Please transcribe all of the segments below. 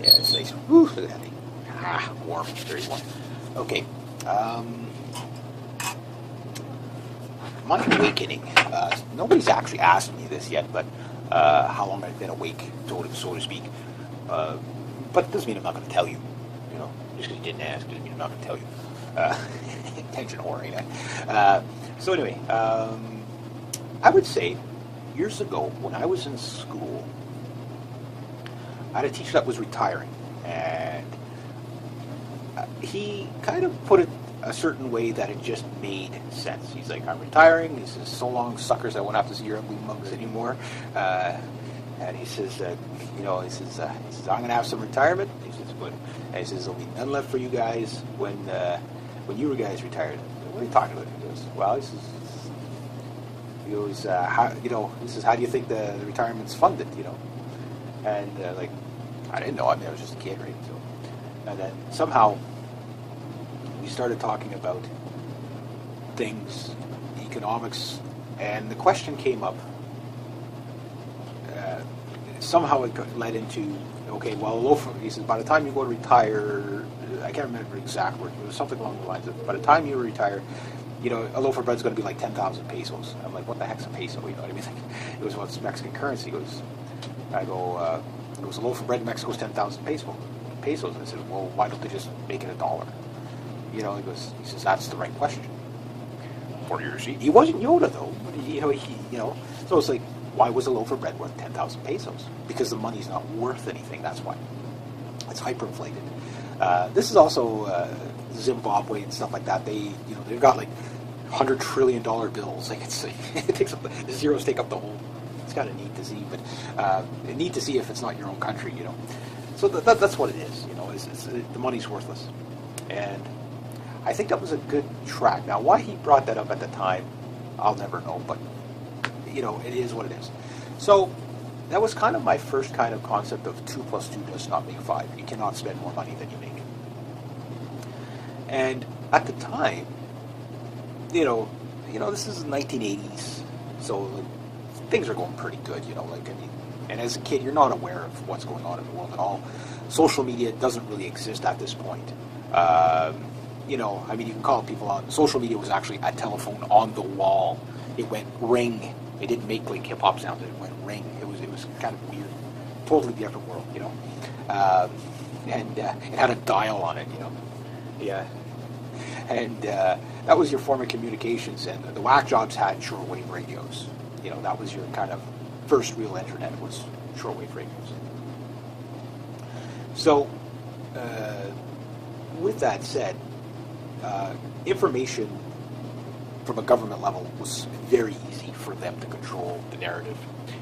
Yeah, it's nice. Woo, look at that thing. Ah, warm, very warm. Okay. My awakening. Nobody's actually asked me this yet, but how long I've been awake, so to speak. But it doesn't mean I'm not going to tell you. You know, just because you didn't ask doesn't mean I'm not going to tell you. Attention whore, ain't I? So anyway, I would say years ago when I was in school, I had a teacher that was retiring, and he kind of put it a certain way that it just made sense. He's like, I'm retiring. He says, so long, suckers, I won't have to see your ugly mugs anymore. And he says, he says, I'm going to have some retirement. He says, and he says, there'll be none left for you guys when you guys retired. What are you talking about? He goes, well, he says, how do you think the retirement's funded? You know, and I didn't know. I mean, I was just a kid, right? So, and then somehow we started talking about things, economics, and the question came up. Somehow it led into, okay, well, he says, by the time you go to retire, I can't remember the exact word, it was something along the lines of, by the time you retire, you know, a loaf of bread's going to be like 10,000 pesos. I'm like, what the heck's a peso? You know what I mean? It was what's Mexican currency. It goes, a loaf of bread in Mexico is 10,000 pesos. And I said, well, why don't they just make it $1? You know, he says, that's the right question. For years, he wasn't Yoda though. So it's like, why was a loaf of bread worth 10,000 pesos? Because the money's not worth anything. That's why. It's hyperinflated. This is also Zimbabwe and stuff like that. They've got like $100 trillion bills. Like it takes up the zeros take up the whole. It's kind of neat to see, but neat to see if it's not your own country. You know, so that's what it is. You know, the money's worthless, and I think that was a good track. Now, why he brought that up at the time, I'll never know, but you know, it is what it is. So that was kind of my first kind of concept of 2 + 2 does not make 5. You cannot spend more money than you make. And at the time, you know, this is the 1980s, so things are going pretty good. You know, and as a kid, you're not aware of what's going on in the world at all. Social media doesn't really exist at this point. You can call people on. Social media was actually a telephone on the wall. It went ring. It didn't make like hip hop sounds. It went ring. It was kind of weird, totally different world, you know. And it had a dial on it, you know. Yeah. And that was your form of communications. And the whack jobs had shortwave radios. You know, that was your kind of first real internet was shortwave radios. So, with that said, information from a government level was very easy for them to control the narrative.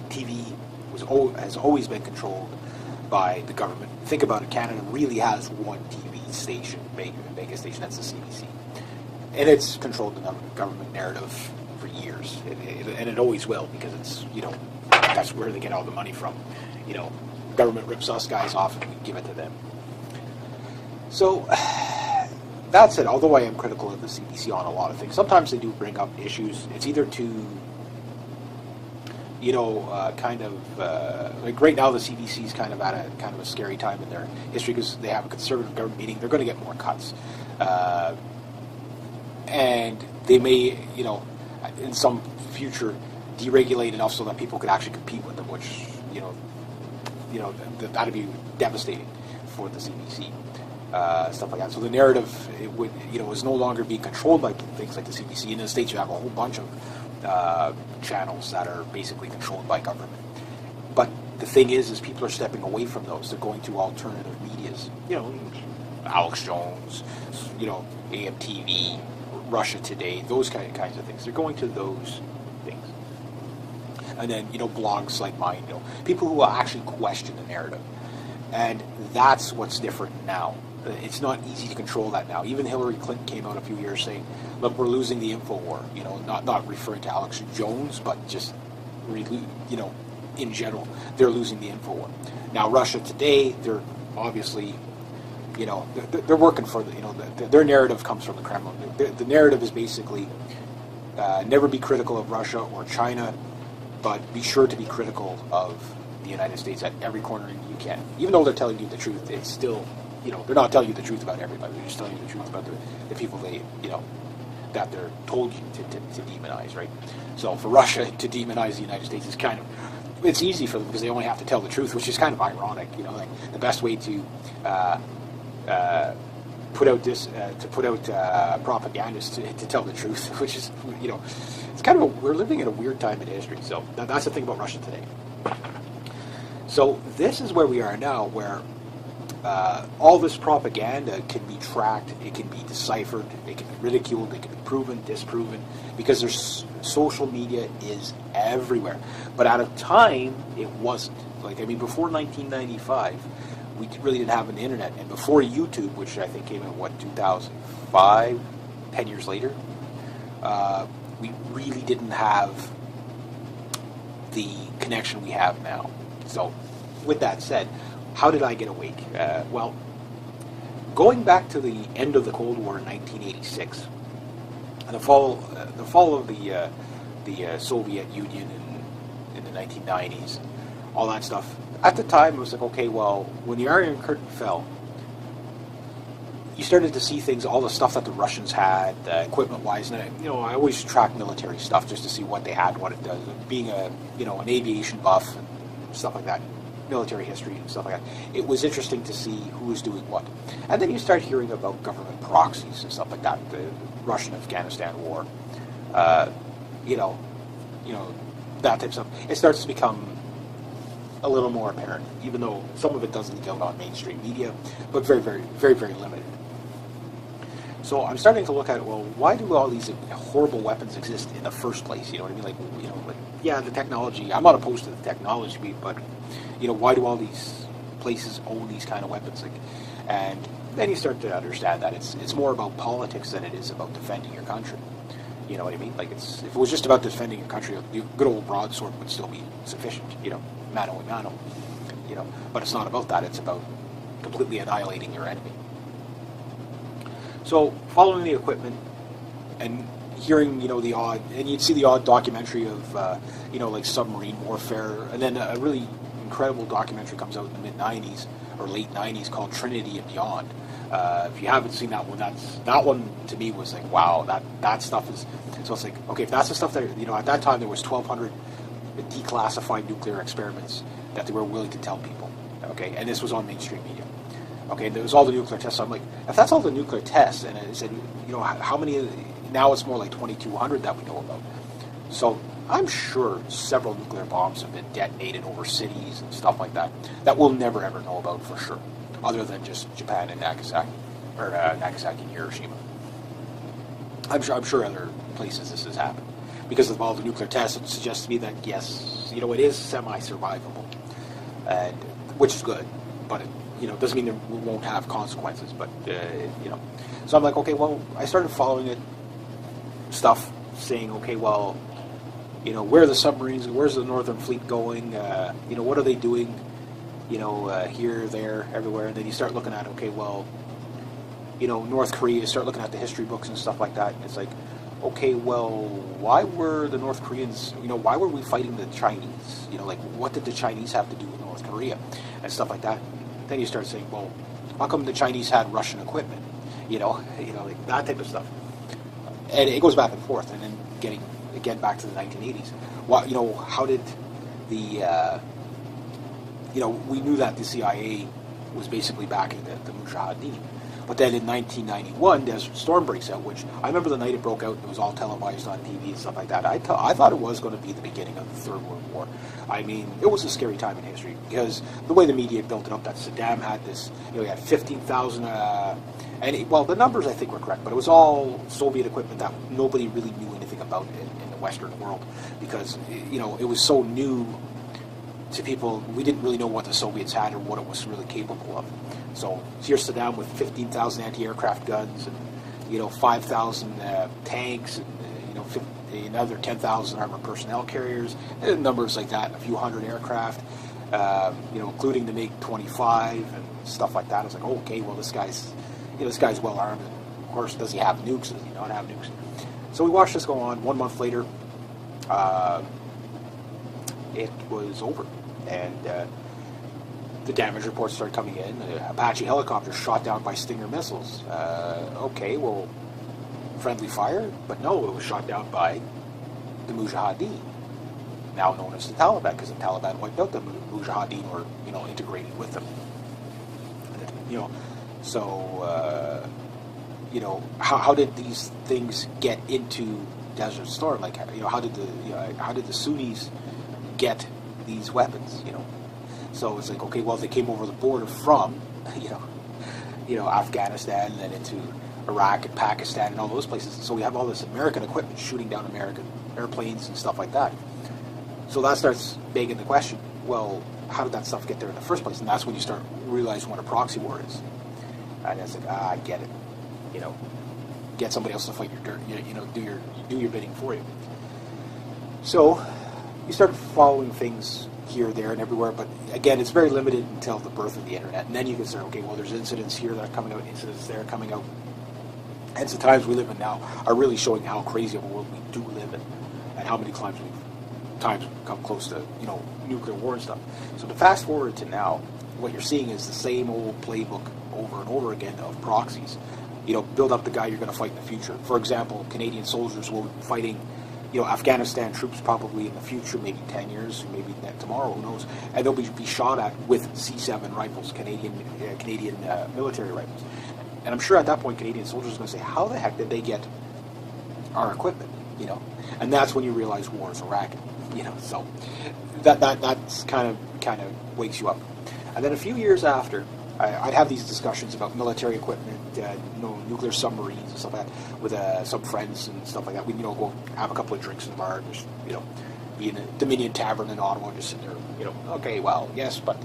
TV has always been controlled by the government. Think about it, Canada really has one TV station, mega station, that's the CBC. And it's controlled the government narrative for years. And it always will, because it's, you know, that's where they get all the money from. You know, government rips us guys off and we give it to them. So, that said, although I am critical of the CBC on a lot of things, sometimes they do bring up issues. It's either to, you know, like right now the CBC is kind of at a scary time in their history because they have a conservative government meeting. They're going to get more cuts, and they may, you know, in some future deregulate enough so that people could actually compete with them, which that'd be devastating for the CBC. Stuff like that. So the narrative, is no longer being controlled by things like the CBC. In the States, you have a whole bunch of channels that are basically controlled by government. But the thing is people are stepping away from those. They're going to alternative medias. You know, Alex Jones, you know, AMTV, Russia Today, those kinds of things. They're going to those things. And then, you know, blogs like mine, you know, people who actually question the narrative. And that's what's different now. It's not easy to control that now. Even Hillary Clinton came out a few years saying, look, we're losing the info war. You know, not referring to Alex Jones, but just, you know, in general, they're losing the info war. Now, Russia Today, they're obviously, you know, they're working for, their narrative comes from the Kremlin. The narrative is basically never be critical of Russia or China, but be sure to be critical of the United States at every corner you can. Even though they're telling you the truth, it's still, they're not telling you the truth about everybody. They're just telling you the truth about the people that they're told you to demonize, right? So for Russia to demonize the United States is it's easy for them because they only have to tell the truth, which is kind of ironic. Like the best way to put out propaganda is to tell the truth, which is, it's kind of we're living in a weird time in history. So that's the thing about Russia today. So this is where we are now, where all this propaganda can be tracked, it can be deciphered, it can be ridiculed, it can be proven, disproven, because social media is everywhere. But at a time, it wasn't. Before 1995, we really didn't have an internet, and before YouTube, which I think came in 2005, 10 years later, we really didn't have the connection we have now. So, with that said, how did I get awake? Well, going back to the end of the Cold War in 1986, and the fall of the Soviet Union in the 1990s, all that stuff. At the time, it was like, okay, well, when the Iron Curtain fell, you started to see things, all the stuff that the Russians had, equipment-wise, and I always track military stuff just to see what they had, what it does. Being an aviation buff and stuff like that, military history and stuff like that, it was interesting to see who was doing what. And then you start hearing about government proxies and stuff like that, the Russian-Afghanistan war, that type of stuff. It starts to become a little more apparent, even though some of it does leak out on mainstream media, but very, very, very, very limited. So I'm starting to look at, well, why do all these horrible weapons exist in the first place? You know what I mean? Yeah, the technology, I'm not opposed to the technology, but, why do all these places own these kind of weapons? And then you start to understand that it's more about politics than it is about defending your country. You know what I mean? If it was just about defending your country, the good old broadsword would still be sufficient, mano a mano, but it's not about that. It's about completely annihilating your enemy. So, following the equipment and hearing, the odd, and you'd see the odd documentary of, submarine warfare, and then a really incredible documentary comes out in the mid-90s or late 90s called Trinity and Beyond. If you haven't seen that one, that one to me was like, wow, that stuff is, so it's like, okay, if that's the stuff that, at that time there was 1,200 declassified nuclear experiments that they were willing to tell people, okay, and this was on mainstream media, okay, and there was all the nuclear tests. So I'm like, if that's all the nuclear tests, and I said, how many, now it's more like 2,200 that we know about. So I'm sure several nuclear bombs have been detonated over cities and stuff like that we'll never ever know about for sure, other than just Japan and Nagasaki, or Nagasaki and Hiroshima. I'm sure other places this has happened. Because of all the nuclear tests, it suggests to me that, yes, it is semi-survivable, and which is good, but it doesn't mean we won't have consequences, but, So I'm like, okay, well, I started following stuff saying, okay, well, where are the submarines, where's the Northern Fleet going, what are they doing, here, there, everywhere, and then you start looking at, okay, well, North Korea, you start looking at the history books and stuff like that, and it's like, okay, well, why were the North Koreans, why were we fighting the Chinese? What did the Chinese have to do with North Korea? And stuff like that. Then you start saying, well, how come the Chinese had Russian equipment? That type of stuff. And it goes back and forth. And then getting, again, back to the 1980s. How did the, we knew that the CIA was basically backing the Mujahideen. But then in 1991, Desert Storm breaks out, which I remember the night it broke out, it was all televised on TV and stuff like that. I thought it was going to be the beginning of the Third World War. I mean, it was a scary time in history, because the way the media built it up, that Saddam had this, he had 15,000, the numbers I think were correct, but it was all Soviet equipment that nobody really knew anything about in the Western world, because, it was so new to people. We didn't really know what the Soviets had or what it was really capable of. So here's Saddam with 15,000 anti-aircraft guns and 5,000 tanks and another 10,000 armored personnel carriers and numbers like that, a few hundred aircraft, including the MiG-25 and stuff like that. It's like, okay, well this guy's well armed. And of course, does he have nukes? Does he not have nukes? So we watched this go on. 1 month later, it was over. And the damage reports started coming in. Apache helicopters shot down by Stinger missiles. Okay, well, friendly fire, but no, it was shot down by the Mujahideen, now known as the Taliban, because the Taliban wiped out the Mujahideen, or integrated with them. So how did these things get into Desert Storm? Like, how did the Sunnis get these weapons? So it's like, okay, well, they came over the border from, Afghanistan and then into Iraq and Pakistan and all those places. So we have all this American equipment shooting down American airplanes and stuff like that. So that starts begging the question, well, how did that stuff get there in the first place? And that's when you start realizing what a proxy war is. And it's like, I get it. Get somebody else to fight your dirt, do your bidding for you. So you start following things here, there, and everywhere, but again, it's very limited until the birth of the internet, and then you can say, okay, well, there's incidents here that are coming out, incidents there coming out. Hence, the times we live in now are really showing how crazy of a world we do live in, and how many times we've come close to nuclear war and stuff. So to fast forward to now, what you're seeing is the same old playbook over and over again of proxies. Build up the guy you're going to fight in the future. For example, Canadian soldiers will be fighting Afghanistan troops probably in the future, maybe 10 years, maybe tomorrow, who knows, and they'll be shot at with C7 rifles, Canadian military rifles. And I'm sure at that point Canadian soldiers are going to say, how the heck did they get our equipment? And that's when you realize war is a racket. So that's kind of wakes you up. And then a few years after, I'd have these discussions about military equipment, nuclear submarines and stuff like that with some friends and stuff like that. We'd go have a couple of drinks in the bar, and just be in a Dominion Tavern in Ottawa, and just sit there. Okay, well, yes, but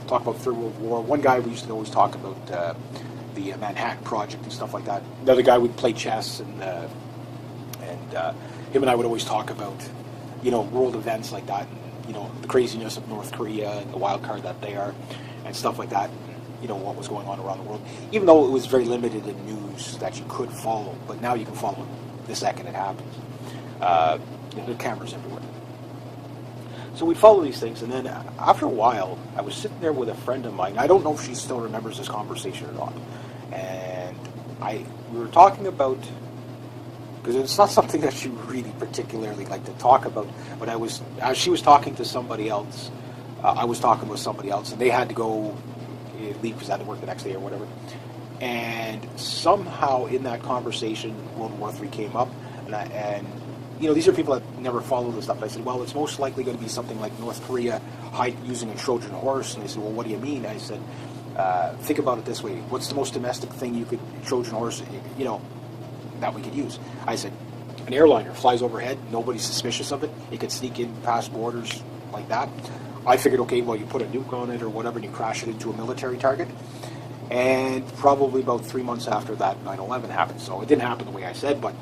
talk about Third World War. One guy we used to always talk about the Manhattan Project and stuff like that. Another guy would play chess, and him and I would always talk about world events like that, and the craziness of North Korea and the wild card that they are, and stuff like that. What was going on around the world, even though it was very limited in news that you could follow, but now you can follow it the second it happens. There are cameras everywhere. So we'd follow these things, and then after a while, I was sitting there with a friend of mine. I don't know if she still remembers this conversation or not. And we were talking about, because it's not something that she really particularly liked to talk about, but as she was talking to somebody else, I was talking with somebody else, and they had to go leave because I had to work the next day or whatever. And somehow in that conversation, World War III came up, and these are people that never follow this stuff. I said, well, it's most likely going to be something like North Korea using a Trojan horse. And they said, well, what do you mean? I said, think about it this way. What's the most domestic thing you could, Trojan horse, that we could use? I said, an airliner flies overhead, nobody's suspicious of it. It could sneak in past borders like that. I figured, okay, well, you put a nuke on it or whatever, and you crash it into a military target. And probably about 3 months after that, 9/11 happened. So it didn't happen the way I said, but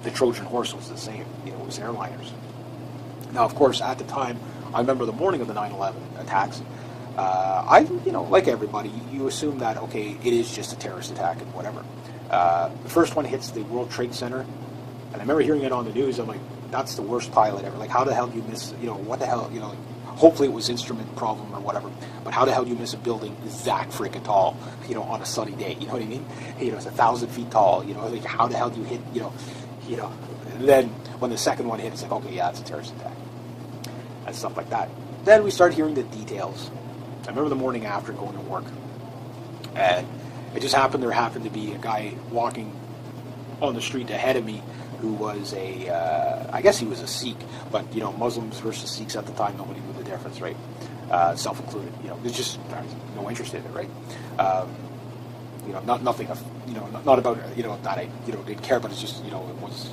the Trojan horse was the same. It was airliners. Now, of course, at the time, I remember the morning of the 9/11 attacks. Like everybody, you assume that, okay, it is just a terrorist attack and whatever. The first one hits the World Trade Center, and I remember hearing it on the news. I'm like, that's the worst pilot ever. Like, how the hell do you miss, what the hell, hopefully it was instrument problem or whatever, but how the hell do you miss a building that freaking tall, on a sunny day? You know what I mean? It's 1,000 feet tall. Like, how the hell do you hit? And then when the second one hit, it's like, okay, yeah, it's a terrorist attack and stuff like that. Then we start hearing the details. I remember the morning after going to work, and it just happened. There happened to be a guy walking on the street ahead of me who was I guess he was a Sikh, but Muslims versus Sikhs at the time, nobody knew the difference, right? Self-included. There's just no interest in it, right? Nothing, not about that I didn't care, but it's just it was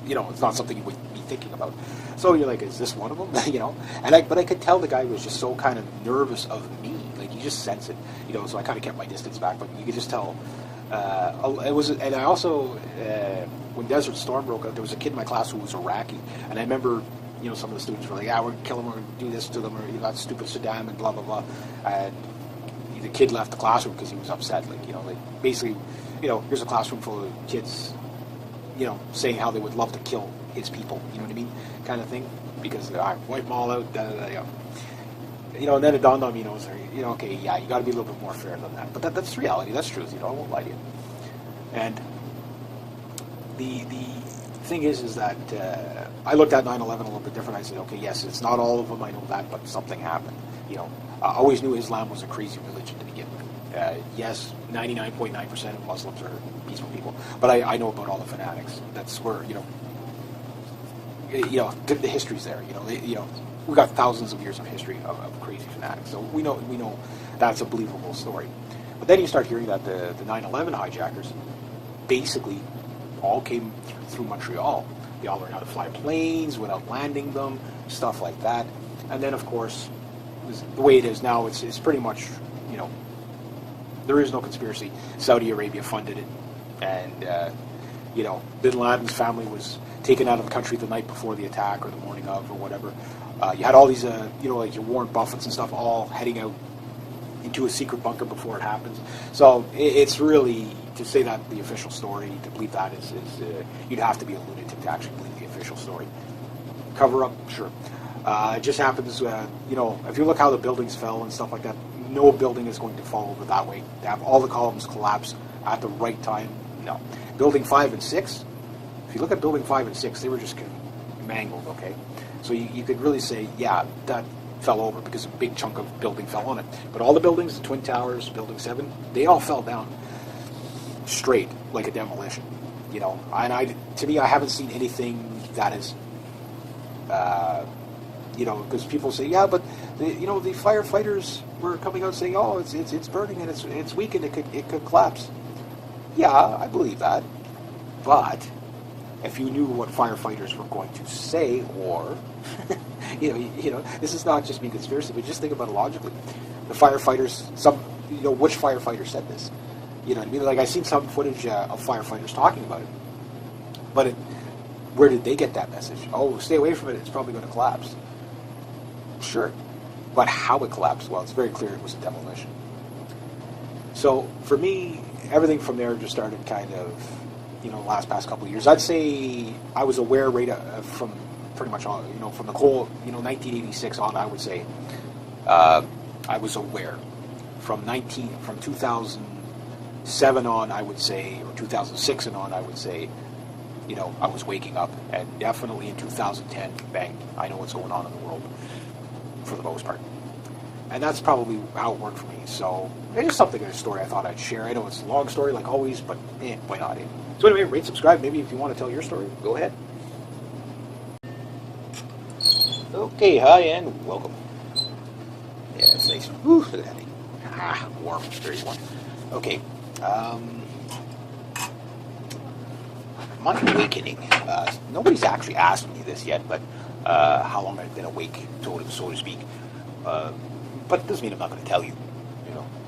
it's not something you would be thinking about. So you're like, is this one of them? But I could tell the guy was just so kind of nervous of me, like you just sense it, So I kind of kept my distance back, but you could just tell. It was, and I also when Desert Storm broke out, there was a kid in my class who was Iraqi, and I remember some of the students were like, yeah, we're going to kill them, we're going to do this to them, or that stupid Saddam and blah blah blah, and the kid left the classroom because he was upset, like basically here's a classroom full of kids saying how they would love to kill his people, you know what I mean, kind of thing, because I wipe them all out, da, da, da, and then it dawned on me, okay, yeah, you got to be a little bit more fair than that. But that's reality. That's truth. I won't lie to you. And the thing is that I looked at 9/11 a little bit different. I said, okay, yes, it's not all of them. I know that, but something happened. I always knew Islam was a crazy religion to begin with. Yes, 99.9% of Muslims are peaceful people, but I know about all the fanatics. That's where the history's there. We've got thousands of years of history of crazy fanatics, so we know that's a believable story. But then you start hearing that the 9/11 hijackers basically all came through Montreal. They all learned how to fly planes without landing them, stuff like that. And then, of course, the way it is now, it's pretty much, there is no conspiracy. Saudi Arabia funded it, and Bin Laden's family was taken out of the country the night before the attack or the morning of or whatever. You had all these, like your Warren Buffetts and stuff, all heading out into a secret bunker before it happens. So it's really, to say that the official story, to believe that is you'd have to be a lunatic to actually believe the official story. Cover up, sure. It just happens, if you look how the buildings fell and stuff like that, no building is going to fall over that way. To have all the columns collapse at the right time, no. Building 5 and 6, if you look at building 5 and 6, they were just mangled, okay? So you could really say, yeah, that fell over because a big chunk of building fell on it. But all the buildings, the Twin Towers, Building 7, they all fell down straight, like a demolition, And to me, I haven't seen anything that is, because people say, yeah, but the firefighters were coming out saying, oh, it's burning and it's weak and it could collapse. Yeah, I believe that, but if you knew what firefighters were going to say, or this is not just being conspiracy, but just think about it logically. The firefighters, which firefighter said this? You know what I mean? Like, I've seen some footage of firefighters talking about it, but where did they get that message? Oh, stay away from it. It's probably going to collapse. Sure, but how it collapsed? Well, it's very clear it was a demolition. So for me, everything from there just started kind of, past couple of years. I'd say I was aware from pretty much on, from the whole, 1986 on. I would say I was aware from 2007 on. I would say, or 2006 and on. I would say, I was waking up, and definitely in 2010, bang, I know what's going on in the world for the most part. And that's probably how it worked for me. So it's just something in a story I thought I'd share. I know it's a long story like always, but why not? So anyway, rate, subscribe. Maybe if you want to tell your story, go ahead. Okay, hi and welcome. Yeah, it's nice. Whew, look at that thing. Warm, very warm. Okay. My awakening. Nobody's actually asked me this yet, but how long I've been awake, so to speak. But it doesn't mean I'm not going to tell you.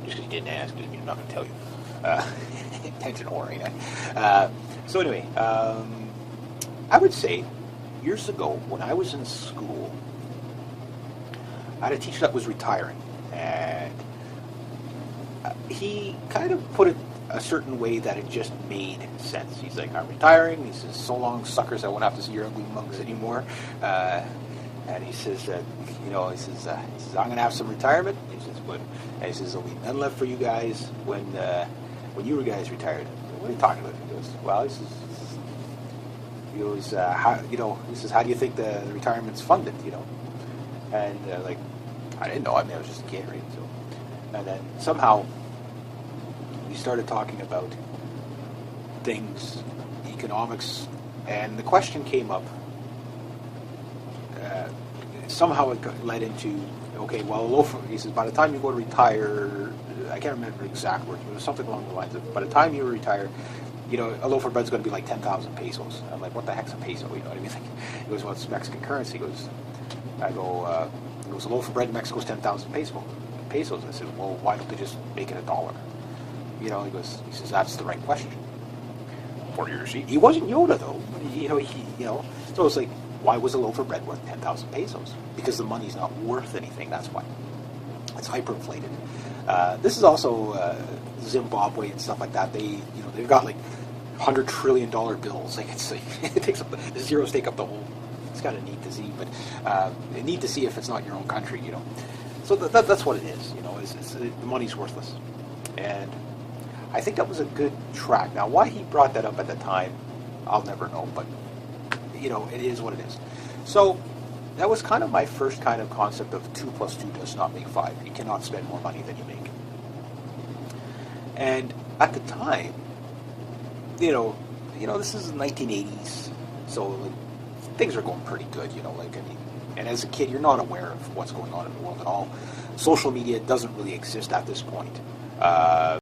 Just because you didn't ask doesn't mean I'm not going to tell you. Attention whore, ain't I? So anyway, I would say years ago when I was in school, I had a teacher that was retiring, and he kind of put it a certain way that it just made sense. He's like, I'm retiring. He says, so long, suckers, I won't have to see your ugly mugs anymore. And he says, I'm going to have some retirement. He says, and he says, there'll be none left for you guys when you guys retired. What are you talking about? He goes, well, he says, how do you think the retirement's funded? And I didn't know. I was just a kid, right? So, and then somehow we started talking about things, economics, and the question came up. Somehow it led into, okay, well, he says, by the time you go to retire, I can't remember the exact words, but it was something along the lines of, by the time you retire, a loaf of bread's going to be like 10,000 pesos. I'm like, what the heck's a peso? You know what I mean? He goes, well, it's Mexican currency. He goes, a loaf of bread in Mexico is 10,000 pesos. I said, well, why don't they just make it $1? He says, that's the right question. For your receipt. He wasn't Yoda though. So it's like, why was a loaf of bread worth 10,000 pesos? Because the money's not worth anything. That's why. It's hyperinflated. This is also Zimbabwe and stuff like that. They've got like $100 trillion bills. Like it takes up the zeros take up the whole. It's kind of neat to see, but neat to see if it's not your own country. So that's what it is. You know, the money's worthless, and I think that was a good track. Now, why he brought that up at the time, I'll never know. But you know, it is what it is. So that was kind of my first kind of concept of 2 plus 2 does not make 5. You cannot spend more money than you make. And at the time, you know, this is the 1980s, so like, things are going pretty good. You know, like I mean, and as a kid, you're not aware of what's going on in the world at all. Social media doesn't really exist at this point.